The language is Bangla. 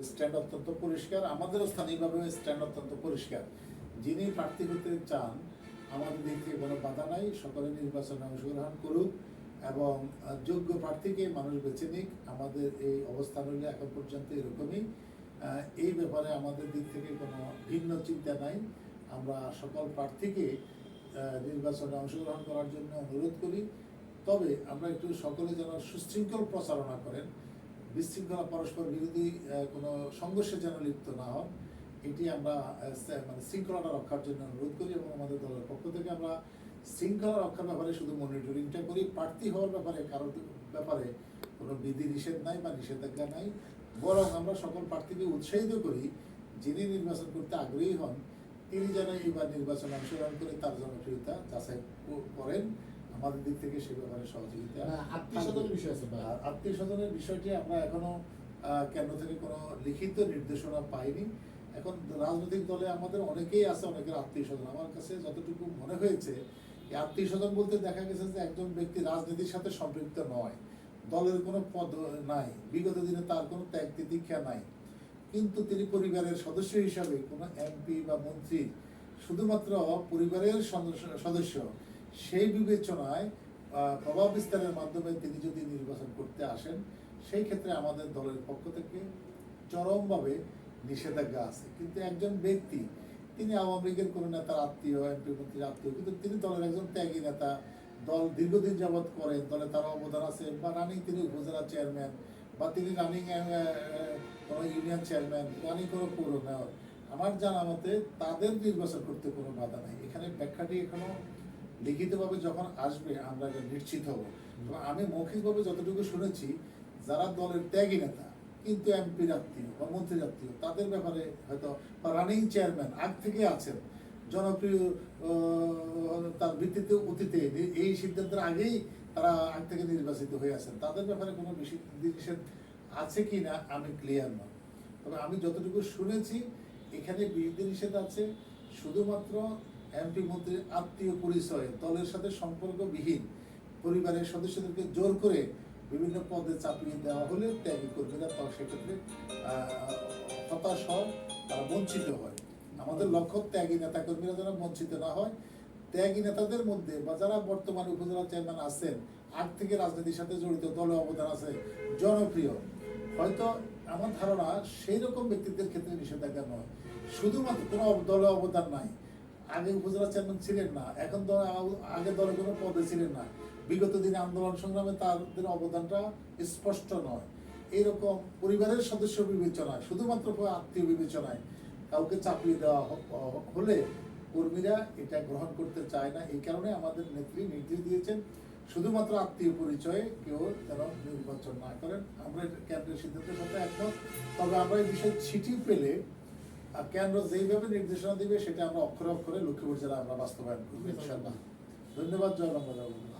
স্ট্যান্ড অত্যন্ত পরিষ্কার, আমাদেরও স্থানীয়ভাবে স্ট্যান্ড অত্যন্ত পরিষ্কার। যিনি প্রার্থী হতে চান আমাদের দিক থেকে কোনো বাধা নাই, সকলে নির্বাচনে অংশগ্রহণ করুক এবং যোগ্য প্রার্থীকে মানুষ বেছে নিক। আমাদের এই অবস্থান হলে এখন পর্যন্ত এরকমই। এই ব্যাপারে আমাদের দিক থেকে কোনো ভিন্ন চিন্তা নাই। আমরা সকল প্রার্থীকে নির্বাচনে অংশগ্রহণ করার জন্য অনুরোধ করি। তবে আমরা একটু সকলে যেন সুশৃঙ্খল প্রচারণা করেন, বিশৃঙ্খলা পরস্পর বিরোধী কোনো সংঘর্ষে যেন লিপ্ত না হন, এটি আমরা মানে শৃঙ্খলাটা রক্ষার জন্য অনুরোধ করি। এবং আমাদের দলের পক্ষ থেকে আমরা শৃঙ্খলা রক্ষার ব্যাপারে শুধু মনিটরিংটা করি। প্রার্থী হওয়ার ব্যাপারে কারোর ব্যাপারে কোনো বিধি নিষেধ নাই বা নিষেধাজ্ঞা নাই, বরং আমরা সকল প্রার্থীকে উৎসাহিত করি যিনি নির্বাচন করতে আগ্রহী হন তিনি যেন এইবার নির্বাচনে অংশগ্রহণ করে তার জনপ্রিয়তা যাচাই করেন। আমাদের দিক থেকে সে ব্যাপারে সহযোগিতা। আত্মীয় স্বজনের বিষয়টি আমরা এখনো কেন্দ্র থেকে কোনো লিখিত নির্দেশনা পাইনি। এখন রাজনৈতিক দলে আমাদের অনেকেই আছে, অনেকের আত্মীয় স্বজন। আমার কাছে যতটুকু মনে হয়েছে আত্মীয় স্বজন বলতে দেখা গেছে যে একজন ব্যক্তি রাজনীতির সাথে সম্পৃক্ত নয়, দলের কোনো পদ নাই, বিগত দিনে তার কোনো ত্যাগ তিতিক্ষা নাই, কিন্তু তিনি পরিবারের সদস্য হিসাবে কোনো এমপি বা মন্ত্রী শুধুমাত্র পরিবারের সদস্য, সেই বিবেচনায় প্রভাব বিস্তারের মাধ্যমে তিনি যদি নির্বাচন করতে আসেন, সেই ক্ষেত্রে আমাদের দলের পক্ষ থেকে চরমভাবে নিষেধাজ্ঞা আছে। কিন্তু একজন ব্যক্তি তিনি আওয়ামী লীগের কোনো নেতার আত্মীয়, এমপি মন্ত্রীর আত্মীয়, কিন্তু তিনি দলের একজন ত্যাগী নেতা, দল দীর্ঘদিন যাবৎ করেন, দলে তার অবদান আছে, বা রানিং তিনি উপজেলা চেয়ারম্যান, বা তিনি রানিং কোনো ইউনিয়ন চেয়ারম্যান, রানিং কোনো পৌর মেয়র, আমার জানা মতে তাদের নির্বাচন করতে কোনো বাধা নাই। এখানে ব্যাখ্যাটি এখনো লিখিতভাবে যখন আসবে আমরা নিশ্চিত হব। আমি মৌখিকভাবে যতটুকু শুনেছি, যারা দলের ত্যাগী নেতা কিন্তু এমপির আত্মীয় বা মন্ত্রীর আত্মীয়, তাদের ব্যাপারে হয়তো রানিং চেয়ারম্যান আগ থেকে আছেন, জনপ্রিয় তার ভিত্তিতে অতীতে এই সিদ্ধান্তের আগেই তারা আগ থেকে নির্বাচিত হয়ে আছেন, তাদের ব্যাপারে কোনো নিষেধ আছে কি না আমি ক্লিয়ার নয়। তবে আমি যতটুকু শুনেছি এখানে বিধি নিষেধ আছে শুধুমাত্র এমপি মন্ত্রীর আত্মীয় পরিচয়, দলের সাথে সম্পর্কবিহীন পরিবারের সদস্যদেরকে জোর করে বিভিন্ন পদে চাপিয়ে দেওয়া হলে ত্যাগী কর্মীরা সেক্ষেত্রে হতাশ হয়, তারা বঞ্চিত হয়। আমাদের লক্ষ্য ত্যাগী নেতা কর্মীরা যেন বঞ্চিত না হয়। ত্যাগী নেতাদের মধ্যে বা যারা বর্তমানে উপজেলা চেয়ারম্যান আছেন, আগ থেকে রাজনীতির সাথে জড়িত, দলে অবদান আছে, জনপ্রিয়, হয়তো আমার ধারণা সেই রকম ব্যক্তিদের ক্ষেত্রে নিষেধাজ্ঞা নয়। শুধুমাত্র কোনো দলে অবদান নাই, আগে উপজেলা চেয়ারম্যান ছিলেন না, এখন আগে দলে কোনো পদে ছিলেন না, বিগত দিনে আন্দোলন সংগ্রামে তাদের অবদানটা স্পষ্ট নয়, এইরকম পরিবারের সদস্য বিবেচনায়, শুধুমাত্র আত্মীয় বিবেচনায় কাউকে চাপিয়ে দেওয়া হলে কর্মীরা এটা গ্রহণ করতে চায় না। এই কারণে আমাদের নেত্রী নির্দেশ দিয়েছেন শুধুমাত্র আত্মীয় পরিচয়ে কেউ যেন নির্বাচন না করেন। আমরা কেন্দ্রের সিদ্ধান্তের সাথে একমত। তবে আমরা এই বিষয়ে চিঠি পেলে কেন্দ্র যেইভাবে নির্দেশনা দিবে সেটা আমরা অক্ষরে অক্ষরে লক্ষ্মীপুর জেলা আমরা বাস্তবায়ন করবো ইনশাআল্লাহ। ধন্যবাদ। জয় বাংলা।